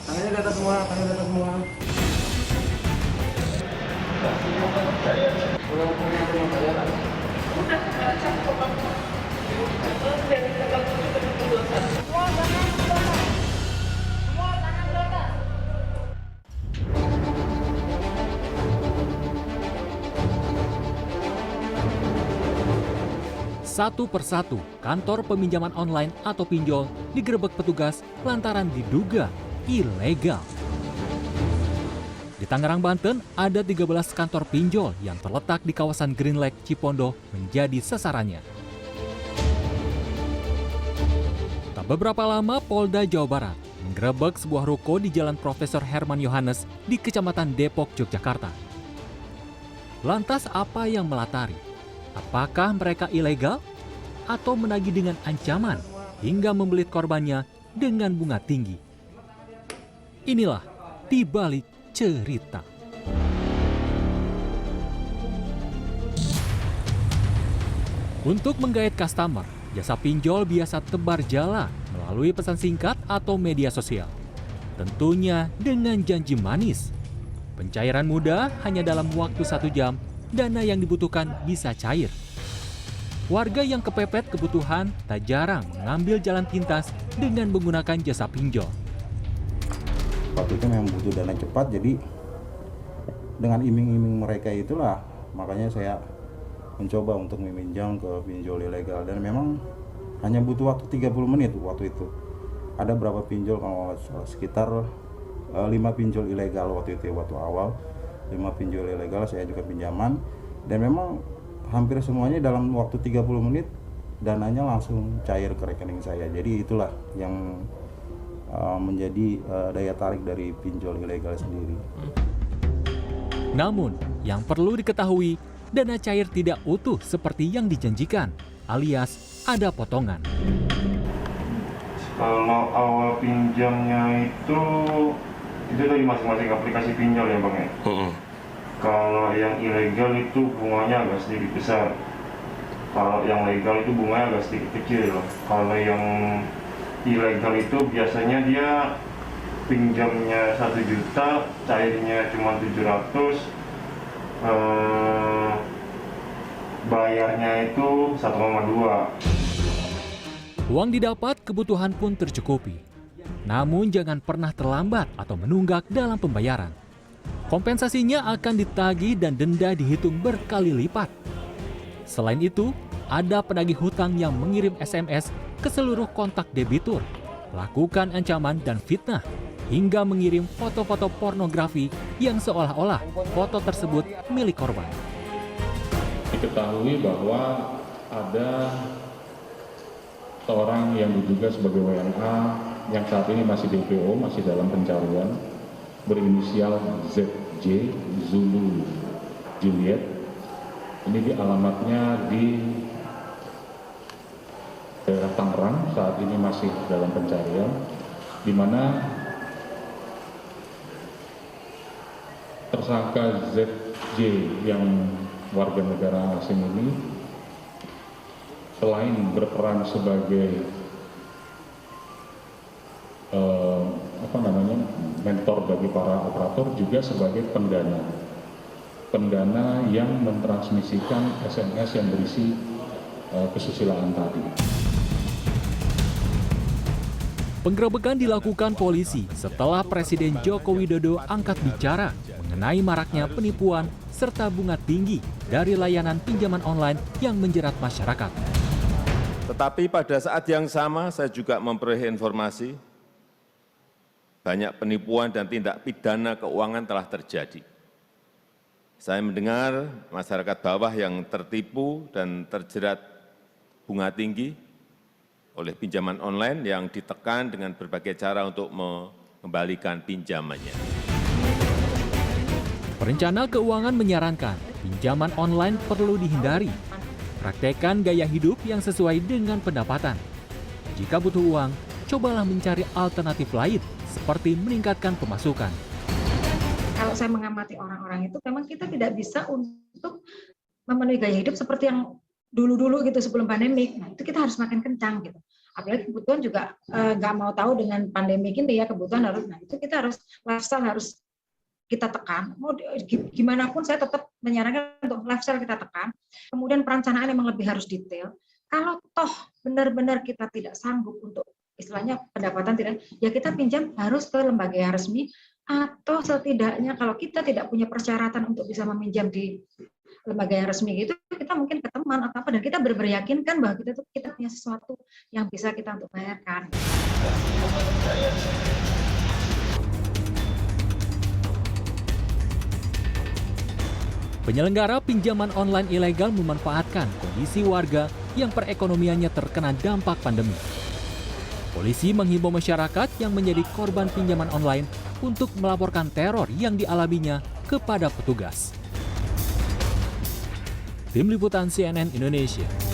Tangannya di atas semua, tangannya di atas semua. Satu persatu, kantor peminjaman online atau pinjol digerebek petugas lantaran diduga ilegal. Di Tangerang, Banten, ada 13 kantor pinjol yang terletak di kawasan Green Lake, Cipondoh menjadi sasarannya. Tak beberapa lama, Polda Jawa Barat menggerebek sebuah ruko di Jalan Profesor Herman Yohanes di Kecamatan Depok, Yogyakarta. Lantas apa yang melatari? Apakah mereka ilegal atau menagih dengan ancaman hingga membelit korbannya dengan bunga tinggi? Inilah di balik cerita. Untuk menggait customer, jasa pinjol biasa tebar jala melalui pesan singkat atau media sosial. Tentunya dengan janji manis. Pencairan mudah hanya dalam waktu 1 jam, dana yang dibutuhkan bisa cair. Warga yang kepepet kebutuhan tak jarang mengambil jalan pintas dengan menggunakan jasa pinjol. Waktu itu memang butuh dana cepat, jadi dengan iming-iming mereka itulah makanya saya mencoba untuk meminjam ke pinjol ilegal, dan memang hanya butuh waktu 30 menit waktu itu. Ada berapa pinjol, kalau sekitar 5 pinjol ilegal waktu itu, waktu awal 5 pinjol ilegal saya juga pinjaman, dan memang hampir semuanya dalam waktu 30 menit dananya langsung cair ke rekening saya. Jadi itulah yang menjadi daya tarik dari pinjol ilegal sendiri. Namun, yang perlu diketahui, dana cair tidak utuh seperti yang dijanjikan, alias ada potongan. Kalau awal pinjamnya itu dari masing-masing aplikasi pinjol ya Bang ya? Kalau yang ilegal itu bunganya agak sedikit besar. Kalau yang legal itu bunganya agak sedikit kecil. Kalau yang ilegal itu biasanya dia pinjamnya 1 juta, cairnya cuma 700, bayarnya itu 1,2. Uang didapat, kebutuhan pun tercukupi. Namun jangan pernah terlambat atau menunggak dalam pembayaran. Kompensasinya akan ditagih dan denda dihitung berkali lipat. Selain itu, ada penagih hutang yang mengirim SMS ke seluruh kontak debitur, lakukan ancaman dan fitnah, hingga mengirim foto-foto pornografi yang seolah-olah foto tersebut milik korban. Diketahui bahwa ada seorang yang diduga sebagai WNA yang saat ini masih DPO, masih dalam pencarian, berinisial ZJ, Zulu Juliet. Ini di alamatnya di daerah Tangerang, saat ini masih dalam pencarian, di mana tersangka ZJ yang warga negara asing ini selain berperan sebagai mentor bagi para operator, juga sebagai pendana yang mentransmisikan SMS yang berisi kesusilaan tadi. Penggerebekan dilakukan polisi setelah Presiden Joko Widodo angkat bicara mengenai maraknya penipuan serta bunga tinggi dari layanan pinjaman online yang menjerat masyarakat. Tetapi pada saat yang sama saya juga memperoleh informasi banyak penipuan dan tindak pidana keuangan telah terjadi. Saya mendengar masyarakat bawah yang tertipu dan terjerat bunga tinggi oleh pinjaman online yang ditekan dengan berbagai cara untuk mengembalikan pinjamannya. Perencana keuangan menyarankan pinjaman online perlu dihindari. Praktekkan gaya hidup yang sesuai dengan pendapatan. Jika butuh uang, cobalah mencari alternatif lain seperti meningkatkan pemasukan. Kalau saya mengamati orang-orang itu, memang kita tidak bisa untuk memenuhi gaya hidup seperti yang dulu-dulu gitu sebelum pandemik. Nah, itu kita harus makin kencang gitu. Apalagi kebutuhan juga nggak mau tahu dengan pandemi ini ya, kebutuhan harus, nah itu kita harus lifestyle harus kita tekan. Mau gimana pun saya tetap menyarankan untuk lifestyle kita tekan. Kemudian perencanaan memang lebih harus detail. Kalau toh benar-benar kita tidak sanggup untuk istilahnya pendapatan tidak, ya kita pinjam harus ke lembaga yang resmi, atau setidaknya kalau kita tidak punya persyaratan untuk bisa meminjam di lembaga yang resmi gitu, kita mungkin ke teman atau apa, dan kita beryakinkan bahwa kita punya sesuatu yang bisa kita untuk bayarkan. Penyelenggara pinjaman online ilegal memanfaatkan kondisi warga yang perekonomiannya terkena dampak pandemi. Polisi menghimbau masyarakat yang menjadi korban pinjaman online untuk melaporkan teror yang dialaminya kepada petugas. Tim Liputan CNN Indonesia.